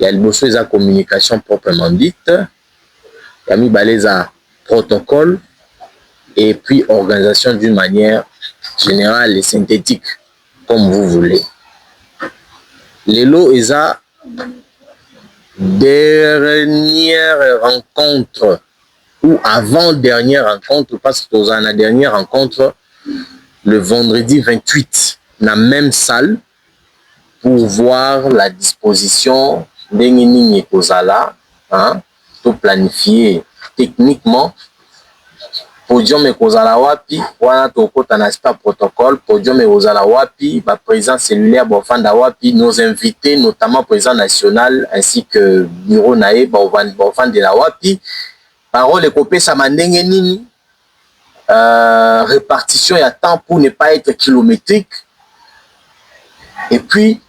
Il y a la communication proprement dite, il y a mis protocole et puis organisation d'une manière générale et synthétique, comme vous voulez. Les lots, ils ont dernière rencontre ou avant-dernière rencontre, parce que dans la dernière rencontre, le vendredi 28, dans la même salle, pour voir la disposition d'Engining Kozala, hein, tout planifier techniquement. Podium et Kozala Wapi, wana tokota na spa protocole, podium et Kozala Wapi, président cellulaire Bofanda Wapi, nos invités, notamment président national ainsi que bureau nae Bofanda la Wapi. Parole et copé ça mandenge nini, répartition et temps pour ne pas être kilométrique. Et puis,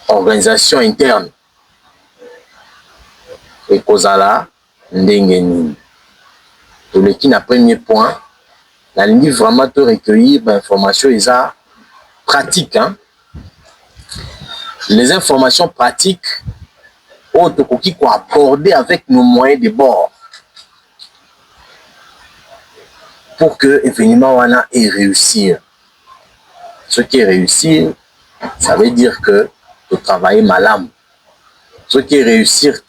organisation interne. Et Kozala ndenge nini. Le qui n'a premier point, la ligne vraiment te recueillir l'information ils ont pratique. Hein? Les informations pratiques, autres qui qu'on accorder avec nos moyens de bord pour que l'événement wana ait réussir. Ce qui est réussir, ça veut dire que tu travailles malam. Ce qui est réussir,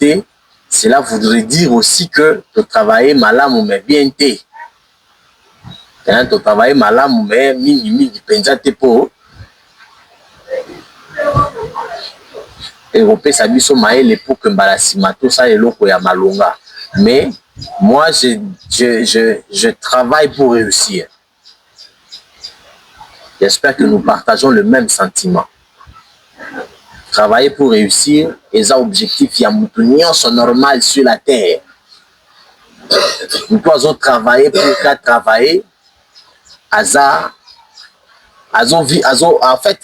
cela voudrait dire aussi que tu travailles malam mais bien té. Tu travailles malam mais mingi penza te po. Européen sabiso maele pour que mbalassimato ça est loko ya malonga. Mais moi je travaille pour réussir. J'espère que nous partageons le même sentiment. Travailler pour réussir est un objectif qui a son normal sur la terre. Nous dois travailler pour travailler. En fait,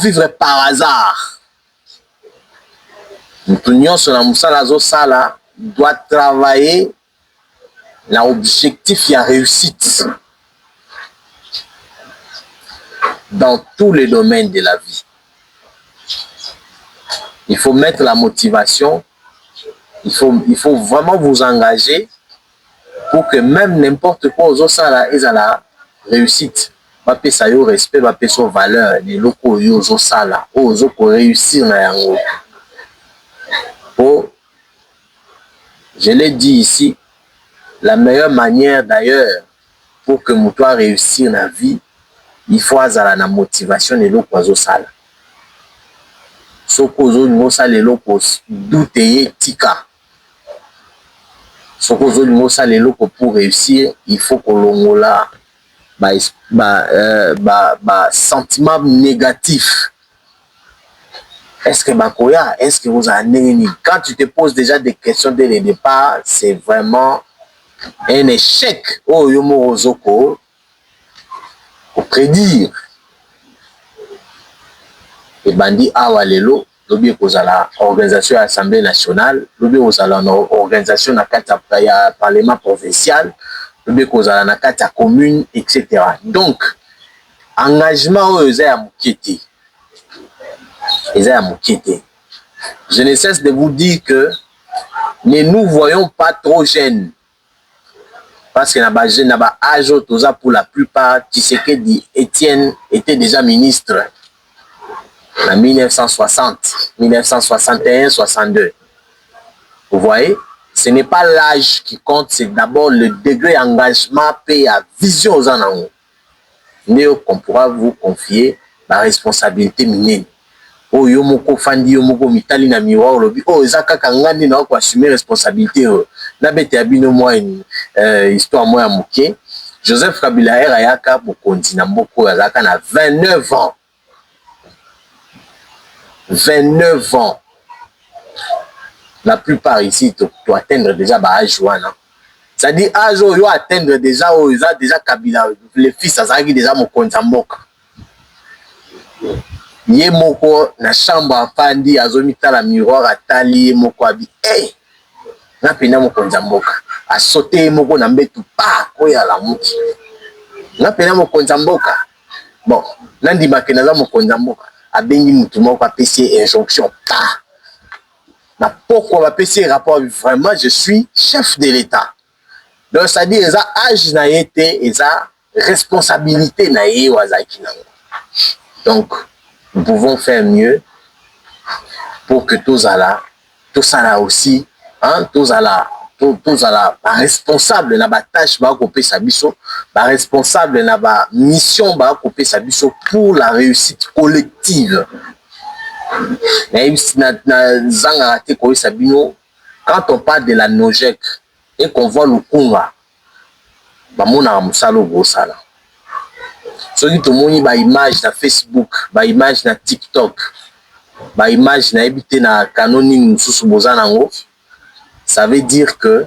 vivre par hasard. Nous sala doit travailler l'objectif qui a réussite dans tous les domaines de la vie. Il faut mettre la motivation, il faut vraiment vous engager pour que même n'importe quoi aux autres ils ont la réussite. Pape sa yo respect, pape son valeur, les locaux yo aux sala, aux autres réussir na yango. Oh, je l'ai dit ici, la meilleure manière d'ailleurs pour que nous puissions réussir dans la vie, il faut avoir la motivation de l'autre sala. Ce que ça les locaux douter tika. Ce que les locaux pour réussir, il faut que l'on là sentiment négatif. Est-ce que Bakoya, est-ce que vous avez quand tu te poses déjà des questions dès le départ, c'est vraiment un échec. Oh yomo ozoko pour prédire. Et bandi awalelo lobi kozala organisation de l'Assemblée nationale, lobi kozala organisation na kata ya parlement provincial, lobi kozala na kata commune, etc. Donc engagement aux à mukete. Je ne cesse de vous dire que ne nous voyons pas trop jeunes. Parce que pour la plupart, Tshisekedi Étienne était déjà ministre en 1960, 1961, 62. Vous voyez, ce n'est pas l'âge qui compte, c'est d'abord le degré d'engagement et la vision aux en haut. Qu'on pourra vous confier la responsabilité minée. Oh yomoko fandi yomoko mitali na miwa olobi oh ezaka kangandi na ko assumer responsabilité na bete abino moi histoire moi ya moké Joseph Kabila ayaka bokonzi na mboko azaka na 29 ans 29 ans. La plupart ici tu atteindre déjà ba âge wana. Ça dit âge yo atteindre déjà oh ils a déjà Kabila les fils azaki déjà mokonzi mboka. Ye moko na chambre afandi azomita la miroir atali moko abi na pena moko nzamboka a sauter moko na mbetu pa koya la muki na pena moko nzamboka bon nandi makena za moko nzamboka abengi mutu moko apesi injonction ta na pourquoi apesi rapport vraiment je suis chef de l'État. Donc ça dit eza âge na ye te eza responsabilité na ye wazaki nango. Donc nous pouvons faire mieux pour que tous ça là aussi hein tous là responsable na ba tâche ba kopé sa biso ba responsable na ba mission ba kopé sa biso pour la réussite collective. Na zanga raté ko sabino quand on parle de la Nogec et qu'on voit le Kunga ba mona musalo go sala soki to moni ba image na Facebook ba image na TikTok ba image na ebité na canoni mususu bozana ngo. Ça veut dire que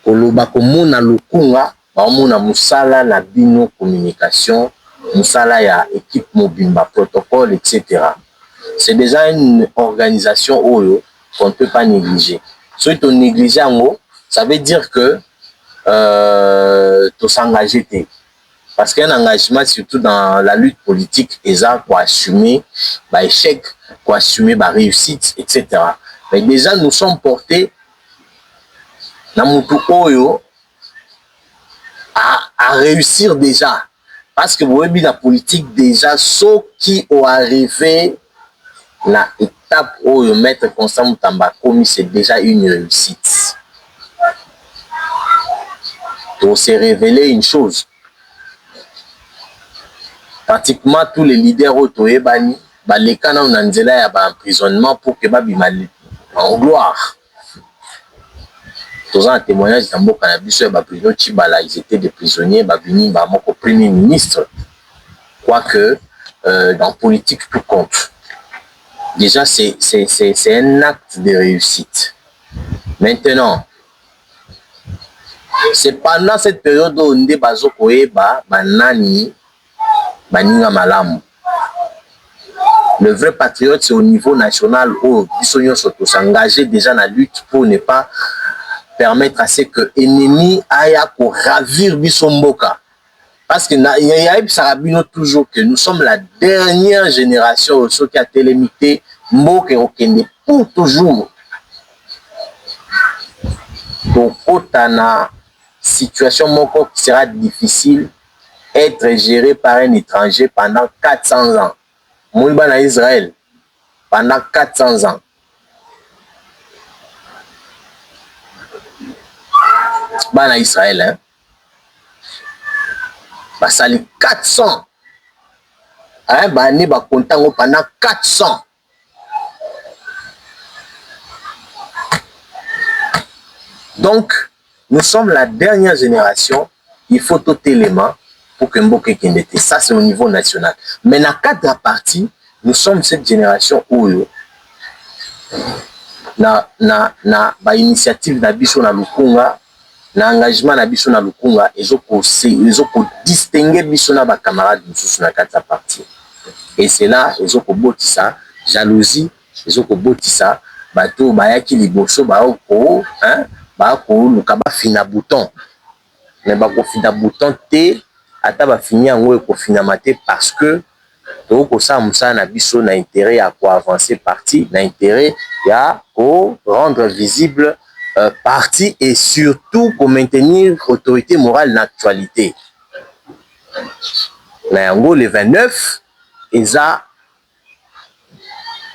koloba komona lukunga baomona musala na bino communication musala ya équipe mobimba protocole etc. C'est déjà une organisation oyo qu'on ne peut pas négliger. Si tu négliges ango, ça veut dire que tu s'engages. Parce qu'un engagement surtout dans la lutte politique est ça pour assumer bah échec, pour assumer bah réussite etc. Mais déjà nous sommes portés na mutu oyo à réussir déjà parce que vous voyez la politique déjà ceux qui ont arrivé la étape oyo maître Constant Mutamba commis c'est déjà une réussite. Donc c'est révélé une chose, pratiquement tous les leaders otoyebani balekana na nzela ya ba emprisonnement pour que babima en gloire. Tous un témoignage dans Mboka na biso ya ba président Chibala, ils étaient des prisonniers babini ba moko premier ministre. Quoique dans politique tout compte. Déjà c'est un acte de réussite. Maintenant c'est pendant cette période où Nde Bazo Koeba banani baninga malamu. Le vrai patriote c'est au niveau national où Bissonio Soto s'engager déjà dans la lutte pour ne pas permettre à ce que ennemi aya ko ravir Bissomboka. Parce que il y a Sarabino toujours que nous sommes la dernière génération ceux qui a télémité Mboka Okende pour toujours. Donc autant situation moko qui sera difficile être géré par un étranger pendant 400 ans. Moulba na Israël pendant 400 ans. Bana Israël hein. Bah ça les 400. Hein bah né bah content pendant 400. Donc nous sommes la dernière génération, il faut tout élément pour que Mboka Kende. Ça c'est au niveau national. Mais dans quatre parties, nous sommes cette génération où na ba initiative na biso na Lukunga, na engagement na biso na Lukunga, ils ont distinguer biso na ba camarades mususu na quatre parties. Et c'est là ils ont botisa jalousie, ils ont botisa bato bayaki liboso ba ko hein ba ko lukaba fina bouton. Mais ba ko fina bouton te ata ba fini yango ko fina maté parce que to ko sa musa na biso na intérêt à quoi avancer parti, na intérêt ya ko rendre visible parti et surtout pour maintenir autorité morale dans l'actualité. Na yango le 29 eza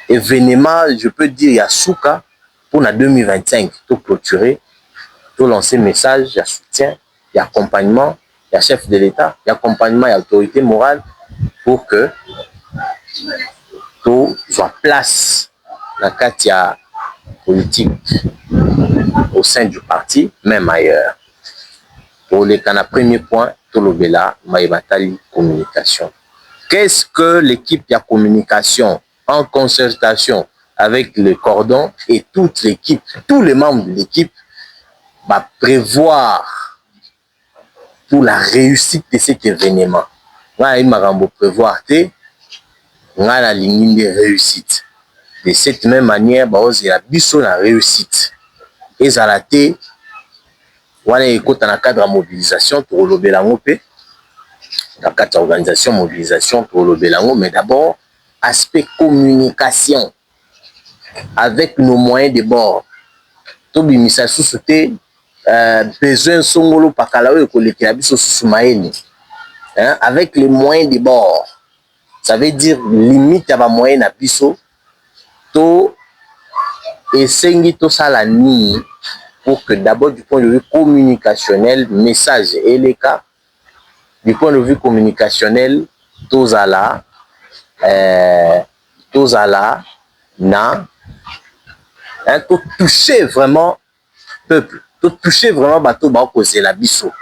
événement, je peux dire ya souka pour la 2025 tout clôturer, tout lancer message, il y a soutien, il y a accompagnement, il y a chef de l'État, il y a accompagnement, il y a autorité morale pour que tout soit place dans le cadre de la politique au sein du parti, même ailleurs. Pour les canaux, premier point, tout le bela, maïbatali communication. Qu'est-ce que l'équipe de communication en concertation avec le cordon et toute l'équipe, tous les membres de l'équipe va prévoir pour la réussite de cet événement? Il m'a prévoir la ligne de réussite. De cette même manière, il y a la réussite. Et ça a été, dans le cadre de mobilisation, pour le dans le cadre d'organisation, mobilisation, pour le mais d'abord, aspect communication avec nos moyens de bord. Tobimisa susu te besoin songolo pakala oyo kolekela biso susu mayele. Avec les moyens de bord. Ça veut dire limite à ba moyen na biso to esengi to sala ni pour que d'abord du point de vue communicationnel message et les cas du point de vue communicationnel tozala na to toucher vraiment peuple, to toucher vraiment bato ba causer la biso.